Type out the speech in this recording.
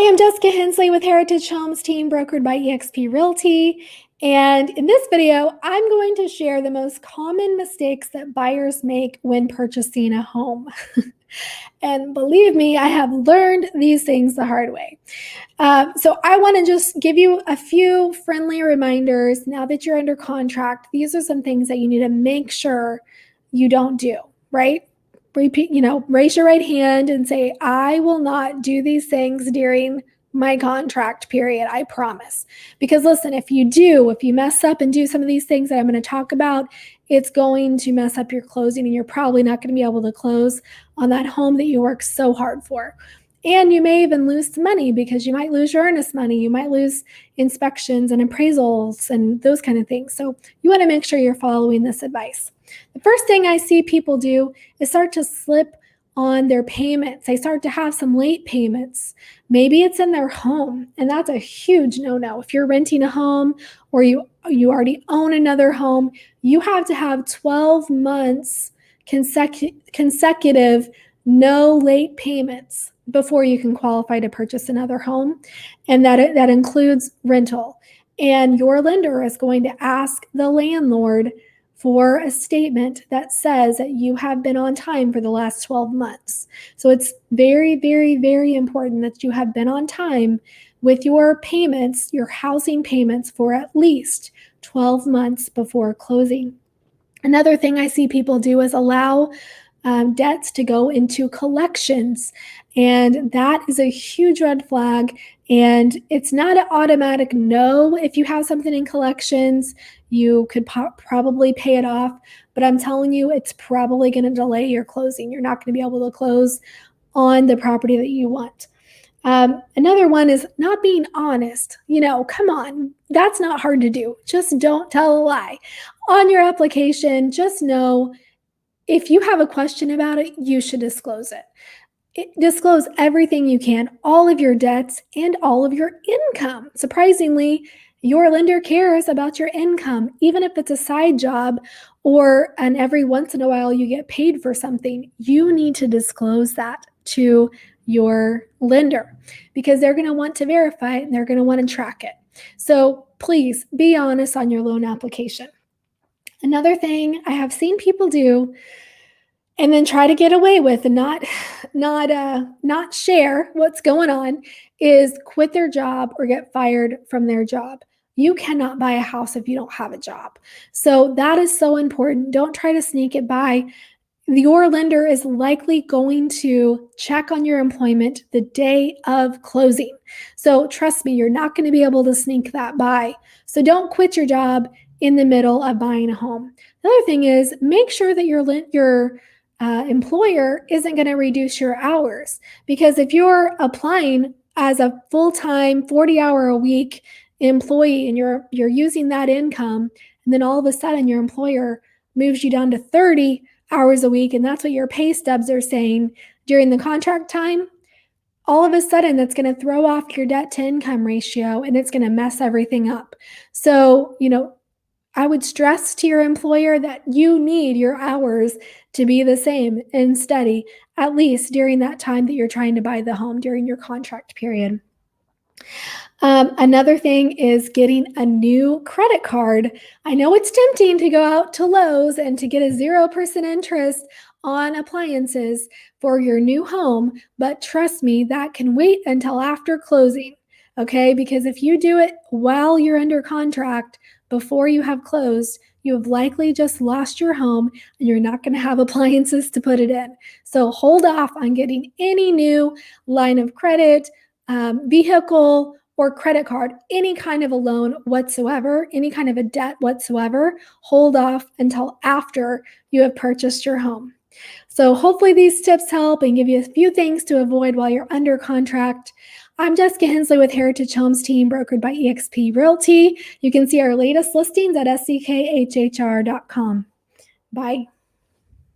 Hi, I'm Jessica Hensley with Heritage Homes team brokered by eXp Realty. And in this video, I'm going to share the most common mistakes that buyers make when purchasing a home. And believe me, I have learned these things the hard way. So I want to just give you a few friendly reminders now that you're under contract. These are some things that you need to make sure you don't do, right? Repeat, raise your right hand and say, I will not do these things during my contract period, I promise. Because listen, if you mess up and do some of these things that I'm going to talk about, it's going to mess up your closing and you're probably not going to be able to close on that home that you worked so hard for. And you may even lose some money because you might lose your earnest money. You might lose inspections and appraisals and those kind of things. So you want to make sure you're following this advice. The first thing I see people do is start to slip on their payments. They start to have some late payments. Maybe it's in their home, and that's a huge no-no. If you're renting a home or you already own another home, you have to have 12 months consecutive no late payments before you can qualify to purchase another home, and that includes rental. And your lender is going to ask the landlord for a statement that says that you have been on time for the last 12 months. So it's very, very, very important that you have been on time with your payments, your housing payments, for at least 12 months before closing. Another thing I see people do is allow debts to go into collections. And that is a huge red flag. And it's not an automatic no. If you have something in collections, you could probably pay it off. But I'm telling you, it's probably going to delay your closing. You're not going to be able to close on the property that you want. Another one is not being honest. Come on, that's not hard to do. Just don't tell a lie. On your application, just know if you have a question about it, you should disclose it. Disclose everything you can, all of your debts and all of your income. Surprisingly, your lender cares about your income, even if it's a side job and every once in a while you get paid for something. You need to disclose that to your lender because they're going to want to verify it and they're going to want to track it. So please be honest on your loan application. Another thing I have seen people do and then try to get away with and not share what's going on is quit their job or get fired from their job. You cannot buy a house if you don't have a job. So that is so important. Don't try to sneak it by. Your lender is likely going to check on your employment the day of closing. So trust me, you're not going to be able to sneak that by. So don't quit your job in the middle of buying a home. The other thing is make sure that your employer isn't going to reduce your hours, because if you're applying as a full-time 40-hour-a-week employee and you're using that income, and then all of a sudden your employer moves you down to 30 hours a week, and that's what your pay stubs are saying during the contract time, all of a sudden that's going to throw off your debt to income ratio and it's going to mess everything up. So, I would stress to your employer that you need your hours to be the same and steady, at least during that time that you're trying to buy the home during your contract period. Another thing is getting a new credit card. I know it's tempting to go out to Lowe's and to get a 0% interest on appliances for your new home, but trust me, that can wait until after closing, okay? Because if you do it while you're under contract, before you have closed, you have likely just lost your home and you're not going to have appliances to put it in. So hold off on getting any new line of credit, vehicle, or credit card, any kind of a loan whatsoever, any kind of a debt whatsoever. Hold off until after you have purchased your home. So hopefully these tips help and give you a few things to avoid while you're under contract. I'm Jessica Hensley with Heritage Homes team brokered by eXp Realty. You can see our latest listings at sckhr.com. Bye.